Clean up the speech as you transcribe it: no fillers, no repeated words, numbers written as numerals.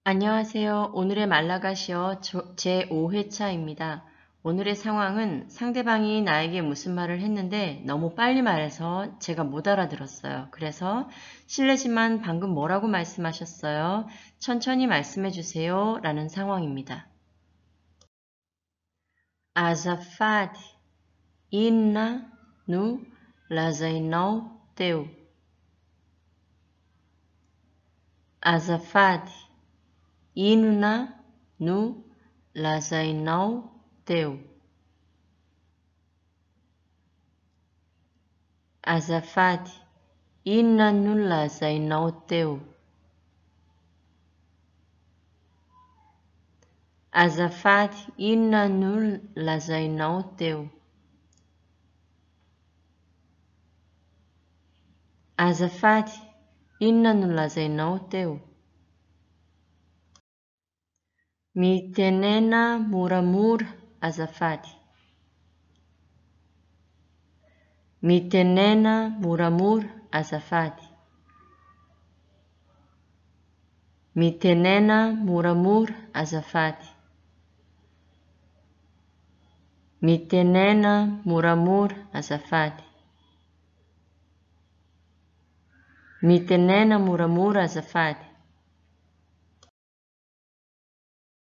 안녕하세요. 오늘의 말라가시어 제5회차입니다. 오늘의 상황은 상대방이 나에게 무슨 말을 했는데 너무 빨리 말해서 제가 못 알아들었어요. 그래서 실례지만 방금 뭐라고 말씀하셨어요? 천천히 말씀해 주세요. 라는 상황입니다. Azafate, inna nu lazainau teu. Azafate, inna nu lazainau teu. Azafate, inna nu lazainau teu. Azafate, inna nu lazainau teu. Azafate, inna nu lazainau teu. Mitenena muramur azafate. Mitenena muramur azafate. Mitenena muramur azafate. Mitenena muramur azafate. Mitenena muramur azafate.